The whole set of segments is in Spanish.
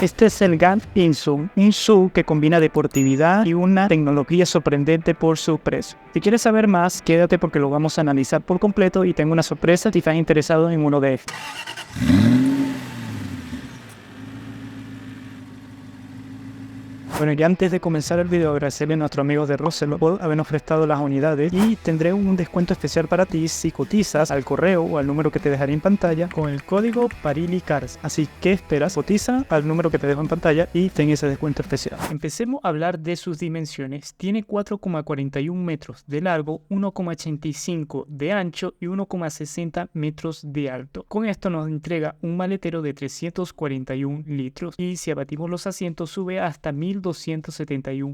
Este es el GAN InSub, un SUV que combina deportividad y una tecnología sorprendente por su precio. Si quieres saber más, quédate porque lo vamos a analizar por completo y tengo una sorpresa si estás interesado en uno de estos. Bueno, y antes de comenzar el video, agradecerle a nuestros amigos de Roselo por habernos prestado las unidades y tendré un descuento especial para ti si cotizas al correo o al número que te dejaré en pantalla con el código PARILICARS. Así que esperas, cotiza al número que te dejo en pantalla y ten ese descuento especial. Empecemos a hablar de sus dimensiones. Tiene 4,41 metros de largo, 1,85 de ancho y 1,60 metros de alto. Con esto nos entrega un maletero de 341 litros y si abatimos los asientos sube hasta 1271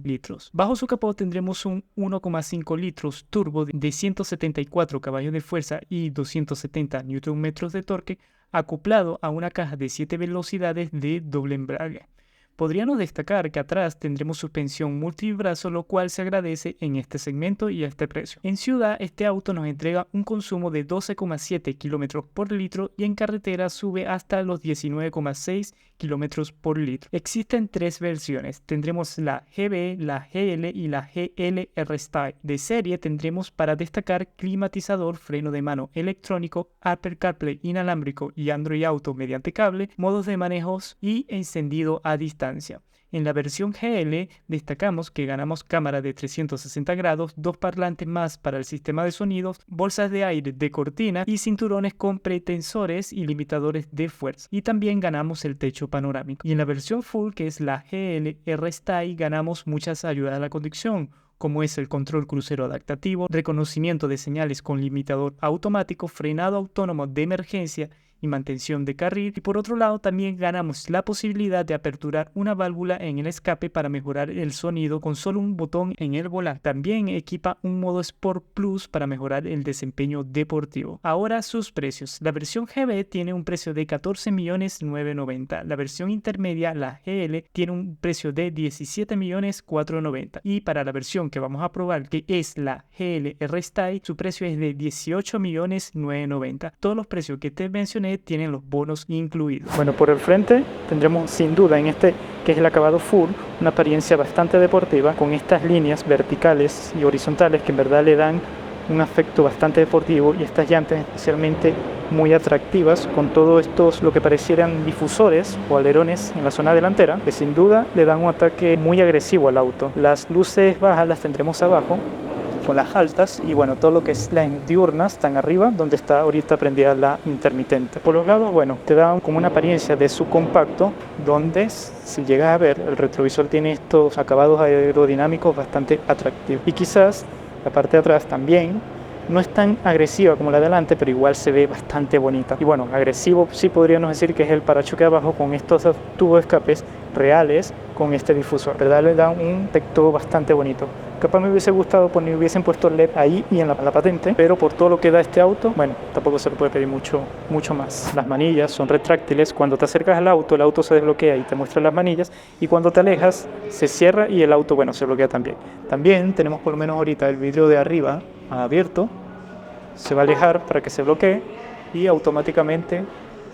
litros. Bajo su capó tendremos un 1,5 litros turbo de 174 caballos de fuerza y 270 Nm de torque acoplado a una caja de 7 velocidades de doble embrague. Podríamos destacar que atrás tendremos suspensión multibrazo, lo cual se agradece en este segmento y a este precio. En ciudad, este auto nos entrega un consumo de 12,7 km por litro y en carretera sube hasta los 19,6 km por litro. Existen tres versiones. Tendremos la GB, la GL y la GL R-Style. De serie tendremos para destacar climatizador, freno de mano electrónico, Apple CarPlay inalámbrico y Android Auto mediante cable, modos de manejos y encendido a distancia. En la versión GL destacamos que ganamos cámara de 360 grados, dos parlantes más para el sistema de sonidos, bolsas de aire de cortina y cinturones con pretensores y limitadores de fuerza. Y también ganamos el techo panorámico. Y en la versión Full, que es la GL R-Style, ganamos muchas ayudas a la conducción, como es el control crucero adaptativo, reconocimiento de señales con limitador automático, frenado autónomo de emergencia y mantención de carril, y por otro lado también ganamos la posibilidad de aperturar una válvula en el escape para mejorar el sonido con solo un botón en el volante. También equipa un modo Sport Plus para mejorar el desempeño deportivo. Ahora sus precios. La versión GB tiene un precio de 14.990.000. La versión intermedia, la GL, tiene un precio de 17.490.000. Y para la versión que vamos a probar, que es la GL R-Style, su precio es de 18.990.000. Todos los precios que te mencioné tienen los bonos incluidos. Bueno, por el frente tendremos sin duda en este, que es el acabado full, una apariencia bastante deportiva con estas líneas verticales y horizontales que en verdad le dan un aspecto bastante deportivo, y estas llantas especialmente muy atractivas con todos estos lo que parecieran difusores o alerones en la zona delantera, que sin duda le dan un ataque muy agresivo al auto. Las luces bajas las tendremos abajo con las altas, y bueno, todo lo que es las diurnas están arriba, donde está ahorita prendida la intermitente. Por los lados, bueno, te da como una apariencia de subcompacto, donde si llegas a ver, el retrovisor tiene estos acabados aerodinámicos bastante atractivos, y quizás la parte de atrás también no es tan agresiva como la de adelante, pero igual se ve bastante bonita. Y bueno, agresivo sí podríamos decir que es el parachoque de abajo con estos tubos de escapes reales con este difusor, ¿verdad? Le da un efecto bastante bonito. Capaz me hubiese gustado poner, hubiesen puesto LED ahí y en la patente, pero por todo lo que da este auto, bueno, tampoco se le puede pedir mucho más. Las manillas son retráctiles. Cuando te acercas al auto, el auto se desbloquea y te muestra las manillas, y cuando te alejas se cierra y el auto, bueno, se bloquea también. También tenemos por lo menos ahorita el vidrio de arriba abierto, se va a alejar para que se bloquee y automáticamente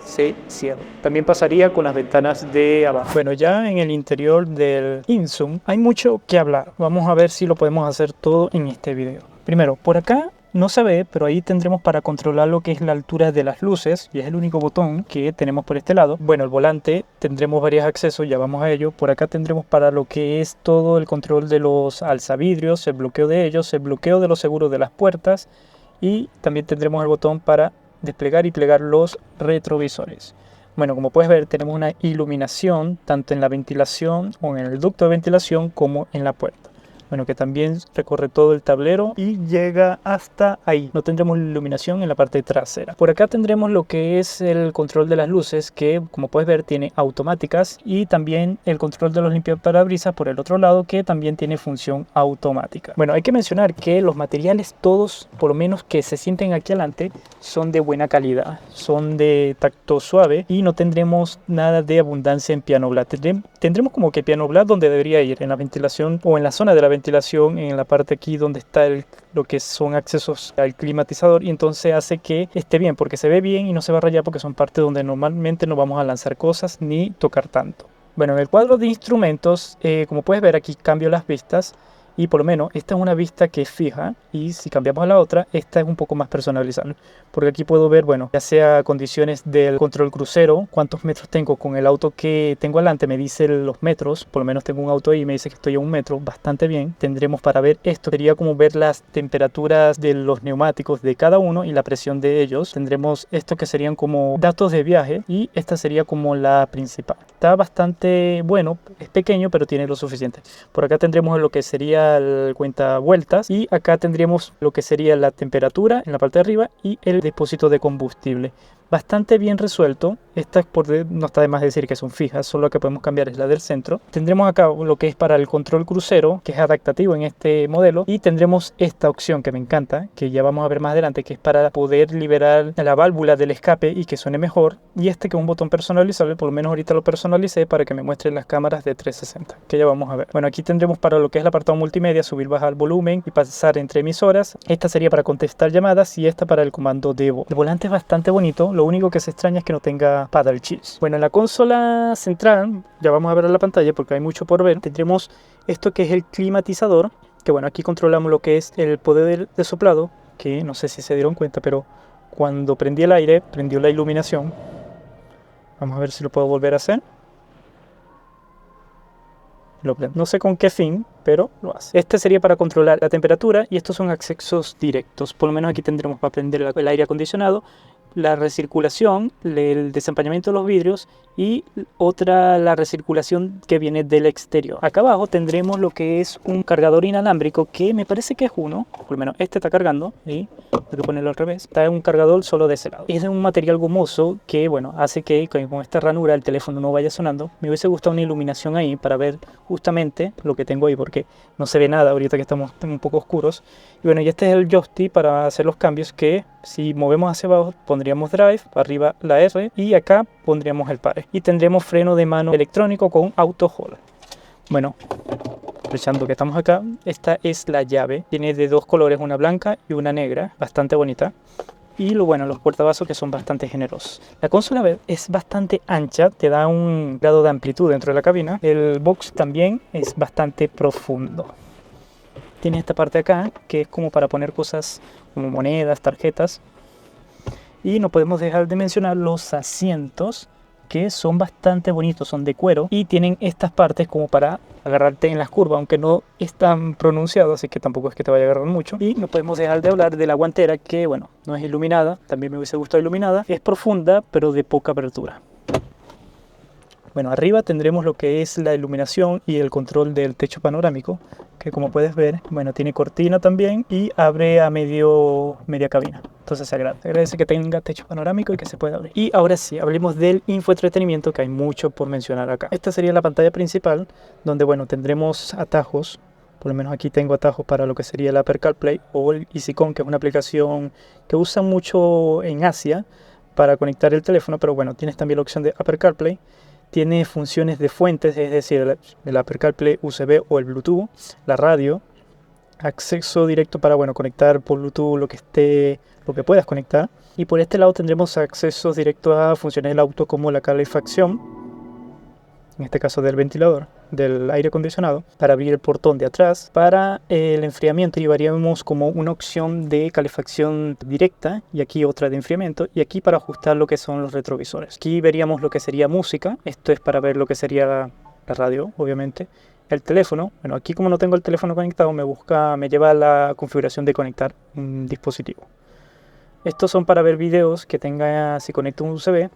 se cierra. También pasaría con las ventanas de abajo. Bueno, ya en el interior del InSub hay mucho que hablar. Vamos a ver si lo podemos hacer todo en este video. Primero, por acá no se ve, pero ahí tendremos para controlar lo que es la altura de las luces, y es el único botón que tenemos por este lado. Bueno, el volante tendremos varios accesos, ya vamos a ello. Por acá tendremos para lo que es todo el control de los alzavidrios, el bloqueo de ellos, el bloqueo de los seguros de las puertas, y también tendremos el botón para desplegar y plegar los retrovisores. Bueno, como puedes ver, tenemos una iluminación tanto en la ventilación o en el ducto de ventilación como en la puerta. Bueno, que también recorre todo el tablero y llega hasta ahí. No tendremos iluminación en la parte trasera. Por acá tendremos lo que es el control de las luces, que como puedes ver tiene automáticas, y también el control de los limpiaparabrisas por el otro lado, que también tiene función automática. Bueno, hay que mencionar que los materiales todos, por lo menos que se sienten aquí adelante, son de buena calidad, son de tacto suave, y no tendremos nada de abundancia en piano black. Tendremos como que piano black donde debería ir, en la ventilación o en la zona de la ventilación, en la parte aquí donde está lo que son accesos al climatizador, y entonces hace que esté bien, porque se ve bien y no se va a rayar, porque son partes donde normalmente no vamos a lanzar cosas ni tocar tanto. Bueno, en el cuadro de instrumentos, como puedes ver aquí cambio las vistas y por lo menos esta es una vista que es fija y si cambiamos a la otra, esta es un poco más personalizable. Porque aquí puedo ver, bueno, ya sea condiciones del control crucero, cuántos metros tengo con el auto que tengo adelante, me dice los metros, por lo menos tengo un auto ahí y me dice que estoy a 1 metro, bastante bien. Tendremos para ver esto, sería como ver las temperaturas de los neumáticos de cada uno y la presión de ellos. Tendremos esto que serían como datos de viaje y esta sería como la principal. Está bastante bueno, es pequeño pero tiene lo suficiente. Por acá tendremos lo que sería el cuenta vueltas y acá tendríamos lo que sería la temperatura en la parte de arriba y el depósito de combustible. Bastante bien resuelto. Esta no está de más decir que son fijas, solo que podemos cambiar es la del centro. Tendremos acá lo que es para el control crucero, que es adaptativo en este modelo, y tendremos esta opción que me encanta, que ya vamos a ver más adelante, que es para poder liberar la válvula del escape y que suene mejor, y este que es un botón personalizable, por lo menos ahorita lo personalicé para que me muestre las cámaras de 360, que ya vamos a ver. Bueno, aquí tendremos para lo que es el apartado multimedia, subir, bajar el volumen y pasar entre emisoras. Esta sería para contestar llamadas y esta para el comando de voz. El volante es bastante bonito, lo único que se extraña es que no tenga paddle shift. Bueno, en la consola central, ya vamos a ver en la pantalla porque hay mucho por ver, tendremos esto que es el climatizador, que bueno, aquí controlamos lo que es el poder de soplado, que no sé si se dieron cuenta, pero cuando prendí el aire, prendió la iluminación. Vamos a ver si lo puedo volver a hacer. No sé con qué fin, pero lo hace. Este sería para controlar la temperatura y estos son accesos directos. Por lo menos aquí tendremos para prender el aire acondicionado, la recirculación, el desempañamiento de los vidrios y la recirculación que viene del exterior. Acá abajo tendremos lo que es un cargador inalámbrico que me parece que es uno, por lo menos este está cargando y tengo que ponerlo al revés. Está en un cargador solo de ese lado. Es de un material gomoso que bueno, hace que con esta ranura el teléfono no vaya sonando. Me hubiese gustado una iluminación ahí para ver justamente lo que tengo ahí porque no se ve nada ahorita que estamos un poco oscuros. Y bueno, y este es el joystick para hacer los cambios que si movemos hacia abajo pondríamos drive, arriba la R y acá pondríamos el pare. Y tendremos freno de mano electrónico con auto hold. Bueno, aprovechando que estamos acá, esta es la llave. Tiene de 2 colores, una blanca y una negra, bastante bonita. Y lo bueno, los portavasos que son bastante generosos. La consola es bastante ancha, te da un grado de amplitud dentro de la cabina. El box también es bastante profundo. Tiene esta parte acá que es como para poner cosas como monedas, tarjetas. Y no podemos dejar de mencionar los asientos que son bastante bonitos, son de cuero y tienen estas partes como para agarrarte en las curvas, aunque no es tan pronunciado, así que tampoco es que te vaya a agarrar mucho. Y no podemos dejar de hablar de la guantera que, bueno, no es iluminada, también me hubiese gustado iluminada, es profunda pero de poca apertura. Bueno, arriba tendremos lo que es la iluminación y el control del techo panorámico, que como puedes ver, bueno, tiene cortina también y abre a media cabina. Entonces se agradece que tenga techo panorámico y que se pueda abrir. Y ahora sí, hablemos del infoentretenimiento, que hay mucho por mencionar acá. Esta sería la pantalla principal, donde bueno, tendremos atajos. Por lo menos aquí tengo atajos para lo que sería el Apple CarPlay o el EasyCon, que es una aplicación que usan mucho en Asia para conectar el teléfono, pero bueno, tienes también la opción de Apple CarPlay. Tiene funciones de fuentes, es decir, el Apple CarPlay USB o el Bluetooth, la radio, acceso directo para bueno, conectar por Bluetooth lo que puedas conectar. Y por este lado tendremos accesos directos a funciones del auto como la calefacción, en este caso del ventilador, del aire acondicionado, para abrir el portón de atrás, para el enfriamiento llevaríamos como una opción de calefacción directa y aquí otra de enfriamiento y aquí para ajustar lo que son los retrovisores. Aquí veríamos lo que sería música, esto es para ver lo que sería la radio, obviamente. El teléfono, bueno, aquí como no tengo el teléfono conectado me lleva a la configuración de conectar un dispositivo. Estos son para ver videos que tenga si conecto un USB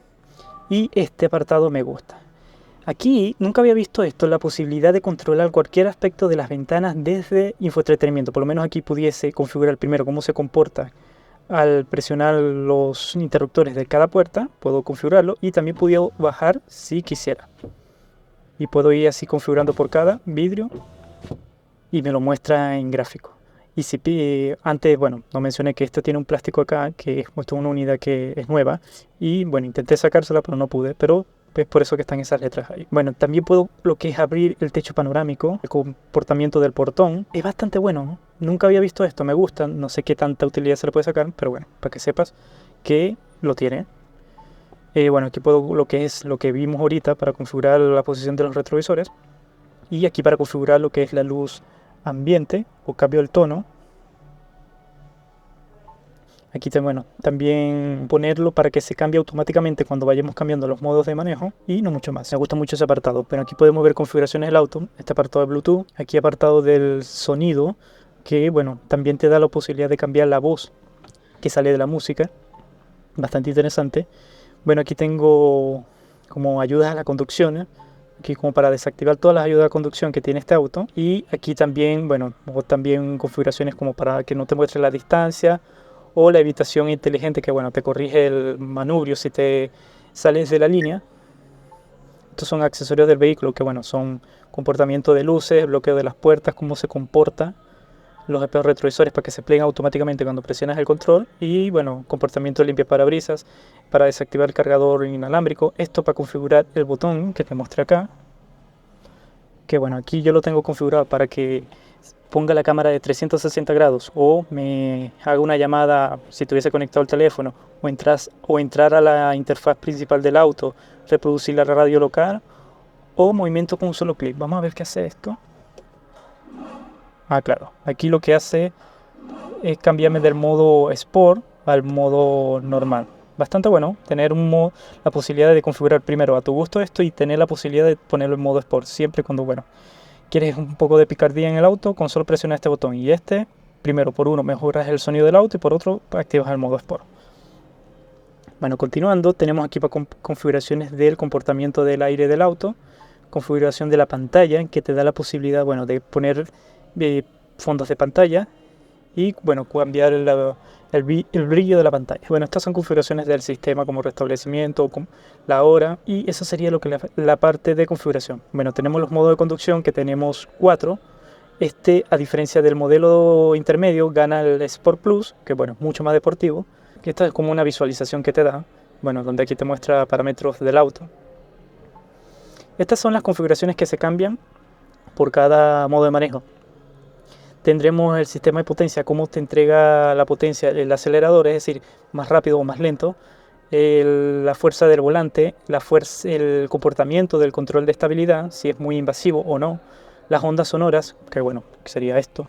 y este apartado me gusta. Aquí nunca había visto esto, la posibilidad de controlar cualquier aspecto de las ventanas desde infoentretenimiento. Por lo menos aquí pudiese configurar primero cómo se comporta al presionar los interruptores de cada puerta. Puedo configurarlo y también puedo bajar si quisiera. Y puedo ir así configurando por cada vidrio y me lo muestra en gráfico. Y si antes, bueno, no mencioné que esto tiene un plástico acá, que es una unidad que es nueva. Y bueno, intenté sacársela pero no pude, pero es por eso que están esas letras ahí. Bueno, también puedo lo que es abrir el techo panorámico, el comportamiento del portón. Es bastante bueno, ¿no? Nunca había visto esto, me gusta. No sé qué tanta utilidad se le puede sacar, pero bueno, para que sepas que lo tiene. Bueno, aquí puedo lo que vimos ahorita para configurar la posición de los retrovisores. Y aquí para configurar lo que es la luz ambiente o cambio el tono. Aquí también ponerlo para que se cambie automáticamente cuando vayamos cambiando los modos de manejo y no mucho más. Me gusta mucho ese apartado. Pero aquí podemos ver configuraciones del auto, este apartado de Bluetooth, aquí apartado del sonido, que bueno, también te da la posibilidad de cambiar la voz que sale de la música. Bastante interesante. Bueno, aquí tengo como ayudas a la conducción, aquí como para desactivar todas las ayudas a conducción que tiene este auto. Y aquí también, bueno, también configuraciones como para que no te muestre la distancia, o la evitación inteligente, que bueno, te corrige el manubrio si te sales de la línea. Estos son accesorios del vehículo que bueno, son comportamiento de luces, bloqueo de las puertas, cómo se comporta los espejos retrovisores para que se plieguen automáticamente cuando presionas el control, y bueno, comportamiento de limpiaparabrisas para desactivar el cargador inalámbrico. Esto para configurar el botón que te mostré acá, que bueno, aquí yo lo tengo configurado para que ponga la cámara de 360 grados o me haga una llamada si tuviese conectado el teléfono, o entrar a la interfaz principal del auto, reproducir la radio local, o movimiento con un solo clic. Vamos a ver qué hace esto. Claro, aquí lo que hace es cambiarme del modo Sport al modo normal. Bastante bueno tener la posibilidad de configurar primero a tu gusto esto y tener la posibilidad de ponerlo en modo Sport siempre cuando, bueno, quieres un poco de picardía en el auto, con solo presionar este botón y primero por uno mejoras el sonido del auto y por otro activas el modo Sport. Bueno, continuando, tenemos aquí para configuraciones del comportamiento del aire del auto, configuración de la pantalla, que te da la posibilidad, bueno, de poner fondos de pantalla y, bueno, cambiar el brillo de la pantalla. Bueno, estas son configuraciones del sistema como restablecimiento, la hora, y eso sería lo que la parte de configuración. Bueno, tenemos los modos de conducción, que tenemos 4. A diferencia del modelo intermedio, gana el Sport Plus, que bueno, es mucho más deportivo. Que esta es como una visualización que te da, bueno, donde aquí te muestra parámetros del auto. Estas son las configuraciones que se cambian por cada modo de manejo. Tendremos el sistema de potencia, cómo te entrega la potencia el acelerador, es decir, más rápido o más lento, la fuerza del volante, el comportamiento del control de estabilidad, si es muy invasivo o no, las ondas sonoras, que bueno, que sería esto,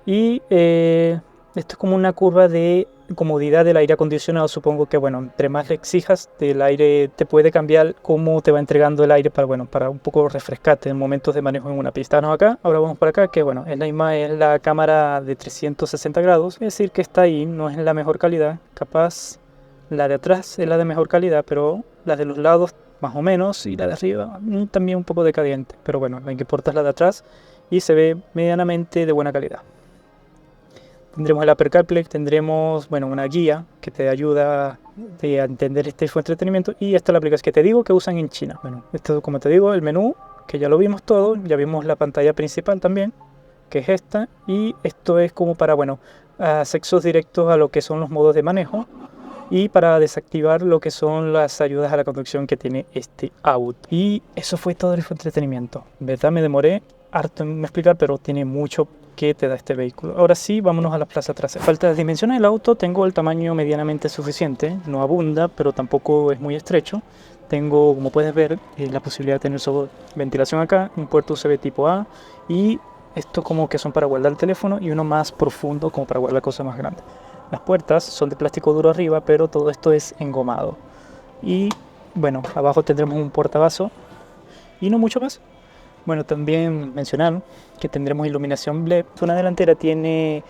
y esto es como una curva de comodidad del aire acondicionado. Supongo que bueno, entre más le exijas del aire, te puede cambiar cómo te va entregando el aire para, bueno, para un poco refrescarte en momentos de manejo en una pista. Acá, ahora vamos para acá, que bueno, es la cámara de 360 grados, es decir, que está ahí, no es la mejor calidad, capaz la de atrás es la de mejor calidad, pero la de los lados más o menos, y la de arriba también un poco decadente, pero bueno, la que importa es la de atrás y se ve medianamente de buena calidad. Tendremos el Apple CarPlay, tendremos, bueno, una guía que te ayuda a entender este entretenimiento, y esta es la aplicación que te digo que usan en China. Bueno, esto, como te digo, el menú, que ya lo vimos todo, ya vimos la pantalla principal también, que es esta, y esto es como para, bueno, accesos directos a lo que son los modos de manejo y para desactivar lo que son las ayudas a la conducción que tiene este auto. Y eso fue todo el entretenimiento. En verdad me demoré harto en explicar, pero tiene mucho que te da este vehículo. Ahora sí, vámonos a la plaza trasera. Falta las dimensiones del auto, tengo el tamaño medianamente suficiente, no abunda, pero tampoco es muy estrecho. Tengo, como puedes ver, la posibilidad de tener ventilación acá, un puerto USB tipo A, y esto como que son para guardar el teléfono, y uno más profundo como para guardar cosas más grandes. Las puertas son de plástico duro arriba, pero todo esto es engomado. Y bueno, abajo tendremos un portavasos y no mucho más. Bueno, también mencionar que tendremos iluminación LED. La zona delantera tiene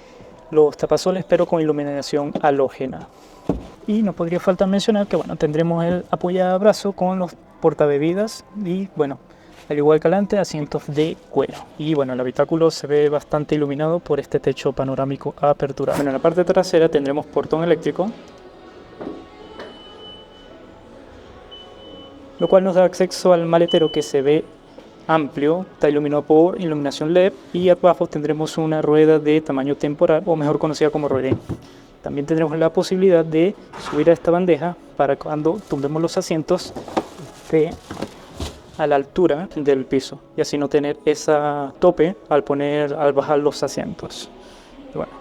los tapasoles, pero con iluminación halógena. Y no podría faltar mencionar que bueno, tendremos el apoyabrazo con los portabebidas y bueno, al igual que adelante, asientos de cuero. Y bueno, el habitáculo se ve bastante iluminado por este techo panorámico aperturado. Bueno, en la parte trasera tendremos portón eléctrico, lo cual nos da acceso al maletero, que se ve amplio, está iluminado por iluminación LED, y abajo tendremos una rueda de tamaño temporal, o mejor conocida como ruedín. También tendremos la posibilidad de subir a esta bandeja para cuando tumbemos los asientos a la altura del piso, y así no tener esa tope al bajar los asientos. Bueno,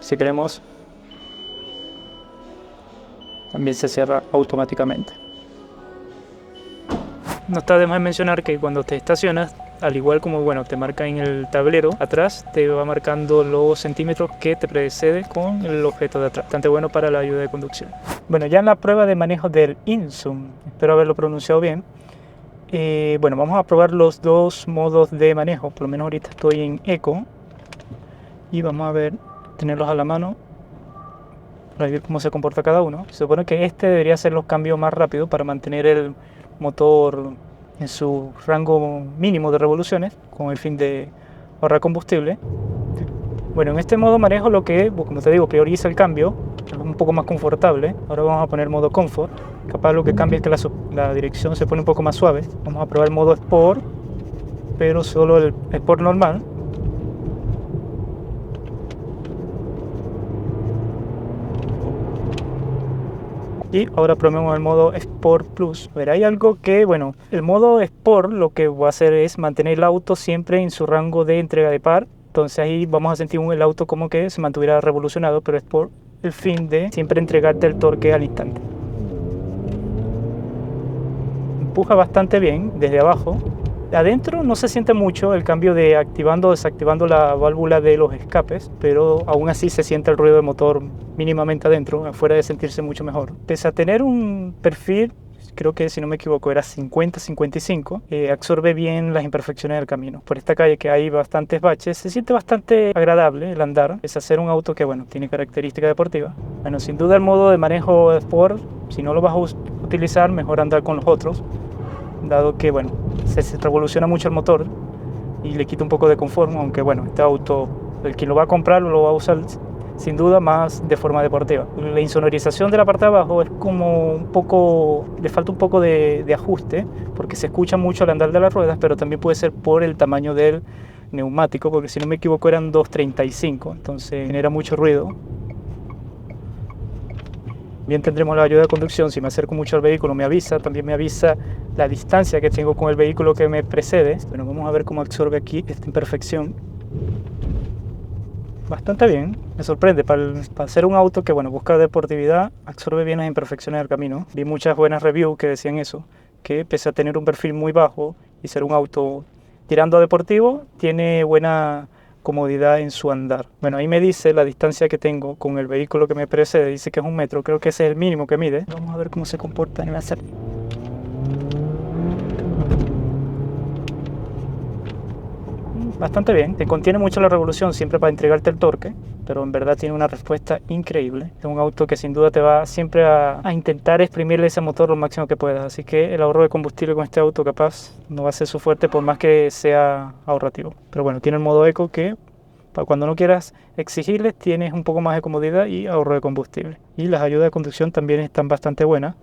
si queremos también se cierra automáticamente. No está de más mencionar que cuando te estacionas, al igual como te marca en el tablero atrás, te va marcando los centímetros que te precede con el objeto de atrás. Bastante bueno para la ayuda de conducción. Bueno, ya en la prueba de manejo del InZoom, espero haberlo pronunciado bien. Vamos a probar los dos modos de manejo. Por lo menos ahorita estoy en Eco y vamos a ver, tenerlos a la mano para ver cómo se comporta cada uno. Se supone que este debería hacer los cambios más rápido para mantener el motor en su rango mínimo de revoluciones con el fin de ahorrar combustible. Bueno, en este modo manejo lo que, como te digo, prioriza el cambio, es un poco más confortable. Ahora vamos a poner modo Comfort. Capaz lo que cambia es que la dirección se pone un poco más suave. Vamos a probar el modo Sport, pero solo el Sport normal. Y ahora probemos el modo Sport Plus. Pero hay algo que, el modo Sport lo que va a hacer es mantener el auto siempre en su rango de entrega de par. Entonces ahí vamos a sentir el auto como que se mantuviera revolucionado, pero es por el fin de siempre entregarte el torque al instante. Empuja bastante bien desde abajo. Adentro no se siente mucho el cambio de activando o desactivando la válvula de los escapes, pero aún así se siente el ruido del motor mínimamente adentro, afuera de sentirse mucho mejor. Pese a tener un perfil, creo que si no me equivoco era 50-55, absorbe bien las imperfecciones del camino. Por esta calle que hay bastantes baches, se siente bastante agradable el andar, pese a ser un auto que tiene características deportivas. Sin duda el modo de manejo Sport, si no lo vas a utilizar, mejor andar con los otros, dado que se revoluciona mucho el motor y le quita un poco de confort, aunque este auto, el que lo va a comprar lo va a usar sin duda más de forma deportiva. La insonorización de la parte de abajo es como le falta un poco de ajuste, porque se escucha mucho al andar de las ruedas, pero también puede ser por el tamaño del neumático, porque si no me equivoco eran 2.35, entonces genera mucho ruido. Bien, tendremos la ayuda de conducción. Si me acerco mucho al vehículo me avisa, también me avisa la distancia que tengo con el vehículo que me precede. Bueno, vamos a ver cómo absorbe aquí esta imperfección. Bastante bien, me sorprende, para ser un auto que busca deportividad, absorbe bien las imperfecciones del camino. Vi muchas buenas reviews que decían eso, que pese a tener un perfil muy bajo y ser un auto tirando a deportivo, tiene buena comodidad en su andar. Ahí me dice la distancia que tengo con el vehículo que me precede, dice que es 1 metro, creo que ese es el mínimo que mide. Vamos a ver cómo se comporta en la salida. Bastante bien, te contiene mucho la revolución siempre para entregarte el torque, pero en verdad tiene una respuesta increíble. Es un auto que sin duda te va siempre a intentar exprimirle ese motor lo máximo que puedas, así que el ahorro de combustible con este auto capaz no va a ser su fuerte por más que sea ahorrativo. Pero tiene el modo eco que para cuando no quieras exigirles tienes un poco más de comodidad y ahorro de combustible. Y las ayudas de conducción también están bastante buenas,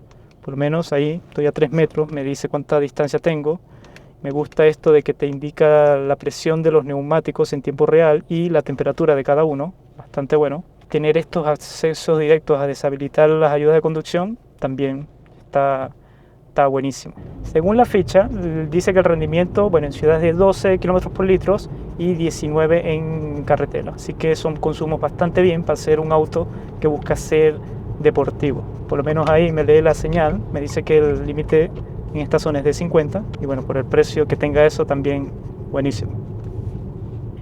por lo menos ahí estoy a 3 metros, me dice cuánta distancia tengo. Me gusta esto de que te indica la presión de los neumáticos en tiempo real y la temperatura de cada uno, bastante bueno. Tener estos accesos directos a deshabilitar las ayudas de conducción también está buenísimo. Según la ficha, dice que el rendimiento, en ciudad es de 12 km por litro y 19 en carretera. Así que son consumos bastante bien para ser un auto que busca ser deportivo. Por lo menos ahí me lee la señal, me dice que el límite en esta zona es de 50 y por el precio que tenga eso también buenísimo.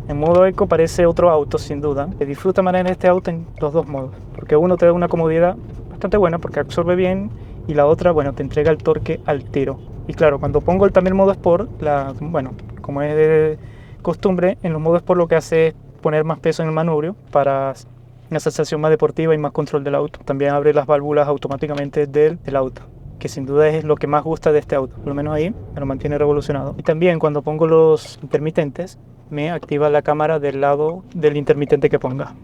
En modo eco parece otro auto sin duda. Te disfruta manejar este auto en los dos modos, porque uno te da una comodidad bastante buena porque absorbe bien y la otra te entrega el torque al tiro. Y claro, cuando pongo también el modo Sport, como es de costumbre, en los modos Sport lo que hace es poner más peso en el manubrio para una sensación más deportiva y más control del auto. También abre las válvulas automáticamente del auto, que sin duda es lo que más gusta de este auto, por lo menos ahí me lo mantiene revolucionado. Y también cuando pongo los intermitentes me activa la cámara del lado del intermitente que ponga.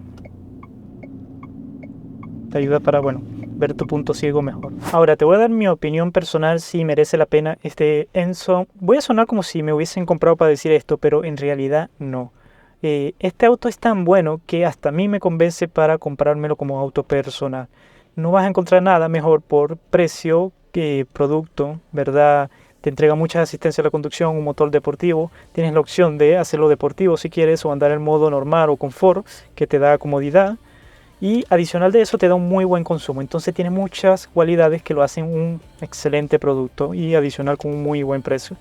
Te ayuda para ver tu punto ciego mejor. Ahora te voy a dar mi opinión personal si merece la pena este Enzo. Voy a sonar como si me hubiesen comprado para decir esto, pero en realidad no. Este auto es tan bueno que hasta a mí me convence para comprármelo como auto personal. No vas a encontrar nada mejor por precio que producto, ¿verdad? Te entrega mucha asistencia a la conducción, un motor deportivo. Tienes la opción de hacerlo deportivo si quieres o andar en modo normal o confort, que te da comodidad. y adicional de eso te da un muy buen consumo. Entonces tiene muchas cualidades que lo hacen un excelente producto y adicional con un muy buen precio.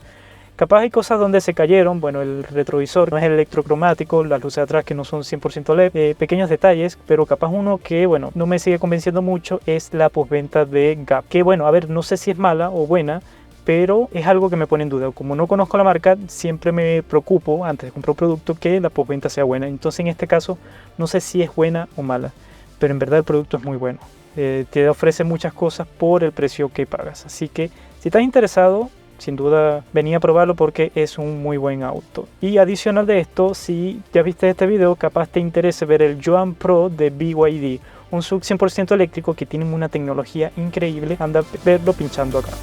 Capaz hay cosas donde se cayeron, bueno, el retrovisor no es electrocromático, las luces de atrás que no son 100% LED, pequeños detalles, pero capaz uno que, bueno, no me sigue convenciendo mucho es la postventa de Gap, que bueno, a ver, no sé si es mala o buena, pero es algo que me pone en duda. Como no conozco la marca, siempre me preocupo antes de comprar un producto que la postventa sea buena. Entonces en este caso no sé si es buena o mala, pero en verdad el producto es muy bueno. Te ofrece muchas cosas por el precio que pagas, así que si estás interesado, sin duda venía a probarlo porque es un muy buen auto. Y adicional de esto, si ya viste este video, capaz te interese ver el Yuan Pro de BYD, un SUV 100% eléctrico que tiene una tecnología increíble. Anda a verlo pinchando acá.